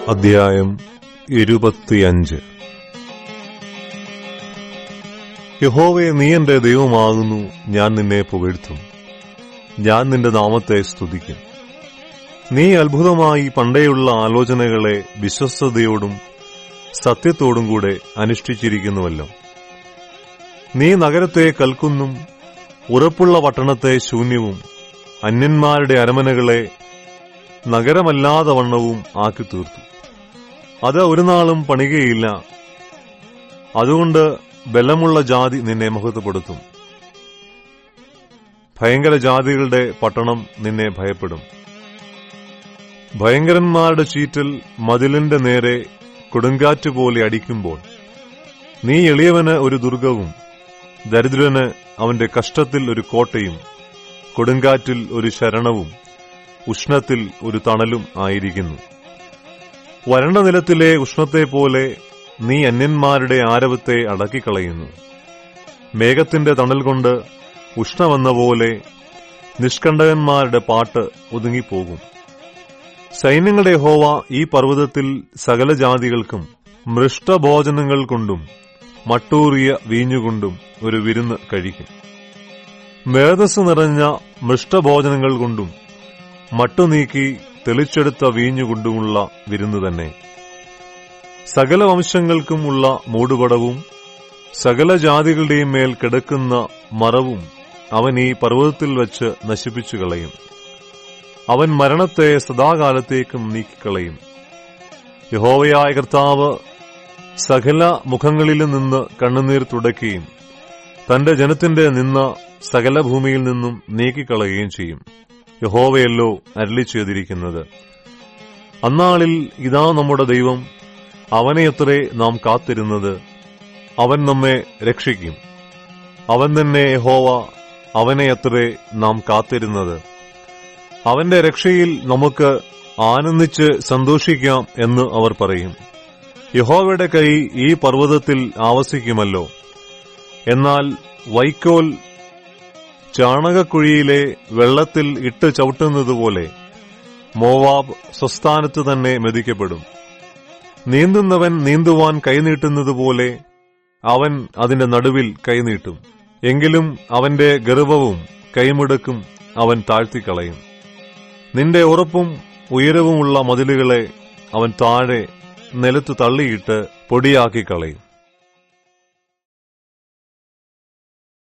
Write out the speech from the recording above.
അധ്യായം 25. യഹോവേ, നീ എന്റെ ദൈവമാകുന്നു. ഞാൻ നിന്നെ പുകഴ്ത്തും. ഞാൻ നിന്റെ നാമത്തെ സ്തുതിക്കും. നീ അത്ഭുതമായി പണ്ടേയുള്ള ആലോചനകളെ വിശ്വസ്തയോടും സത്യത്തോടും കൂടെ അനുഷ്ഠിച്ചിരിക്കുന്നുവല്ലോ. നീ നഗരത്തെ കൽക്കുന്നും ഉറപ്പുള്ള പട്ടണത്തെ ശൂന്യവും അന്യന്മാരുടെ അരമനകളെ നഗരമല്ലാതെ വണ്ണവും ആക്കി തീർത്തു. അത് ഒരു നാളും പണികയില്ല. അതുകൊണ്ട് ബലമുള്ള ജാതി നിന്നെ മഹത്വപ്പെടുത്തും. ഭയങ്കര ജാതികളുടെ പട്ടണം നിന്നെ ഭയപ്പെടും. ഭയങ്കരന്മാരുടെ ചീറ്റൽ മതിലിന്റെ നേരെ കൊടുങ്കാറ്റുപോലെ അടിക്കുമ്പോൾ നീ എളിയവന് ഒരു ദുർഗവും ദരിദ്രന് അവന്റെ കഷ്ടത്തിൽ ഒരു കോട്ടയും കൊടുങ്കാറ്റിൽ ഒരു ശരണവും ഉഷ്ണത്തിൽ ഒരു തണലും ആയിരിക്കുന്നു. വരണ്ട നിലത്തിലെ ഉഷ്ണത്തെപ്പോലെ നീ അന്യന്മാരുടെ ആരവത്തെ അടക്കിക്കളയുന്നു. മേഘത്തിന്റെ തണൽ കൊണ്ട് ഉഷ്ണമെന്ന പോലെ നിഷ്കണ്ടകന്മാരുടെ പാട്ട് ഒതുങ്ങിപ്പോകും. സൈന്യങ്ങളുടെ യഹോവ ഈ പർവ്വതത്തിൽ സകല ജാതികൾക്കും മൃഷ്ടഭോജനങ്ങൾ കൊണ്ടും മട്ടൂറിയ വീഞ്ഞുകൊണ്ടും ഒരു വിരുന്ന് കഴിക്കും. മേധസ് നിറഞ്ഞ മൃഷ്ടഭോജനങ്ങൾ കൊണ്ടും മട്ടുനീക്കി തെളിച്ചെടുത്ത വീഞ്ഞുകൊണ്ടുമുള്ള വിരുന്ന് തന്നെ. സകല വംശങ്ങൾക്കും ഉള്ള മൂടുപടവും സകല ജാതികളുടെയും മേൽ കിടക്കുന്ന മറവും അവൻ ഈ പർവ്വതത്തിൽ വച്ച് നശിപ്പിച്ചു കളയും. അവൻ മരണത്തെ സദാകാലത്തേക്കും നീക്കിക്കളയും. യഹോവയായ കർത്താവ് സകല മുഖങ്ങളിലും നിന്ന് കണ്ണുനീർ തുടയ്ക്കുകയും തന്റെ ജനത്തിന്റെ നിന്ന സകല ഭൂമിയിൽ നിന്നും നീക്കിക്കളയുകയും ചെയ്യും. യഹോവയല്ലോ അരുളി ചെയ്തിരിക്കുന്നത്. അന്നാളിൽ ഇതാ നമ്മുടെ ദൈവം, അവനെയത്രേ നാം കാത്തിരുന്നത്. അവൻ നമ്മെ രക്ഷിക്കും. അവൻ തന്നെ യഹോവ, അവനെയത്രേ നാം കാത്തിരുന്നത്. അവന്റെ രക്ഷയിൽ നമുക്ക് ആനന്ദിച്ച് സന്തോഷിക്കാം എന്ന് അവർ പറയും. യഹോവയുടെ കൈ ഈ പർവ്വതത്തിൽ ആവസിക്കുമല്ലോ. എന്നാൽ വൈക്കോൽ ചാണകക്കുഴിയിലെ വെള്ളത്തിൽ ഇട്ട് ചവിട്ടുന്നതുപോലെ മോവാബ് സ്വസ്ഥാനത്ത് തന്നെ മെതിക്കപ്പെടും. നീന്തുന്നവൻ നീന്തുവാൻ കൈനീട്ടുന്നതുപോലെ അവൻ അതിന്റെ നടുവിൽ കൈനീട്ടും. എങ്കിലും അവന്റെ ഗർവവും കൈമുടക്കും അവൻ താഴ്ത്തിക്കളയും. നിന്റെ ഉറപ്പും ഉയരവുമുള്ള മതിലുകളെ അവൻ താഴെ നിലത്ത് തള്ളിയിട്ട് പൊടിയാക്കിക്കളയും.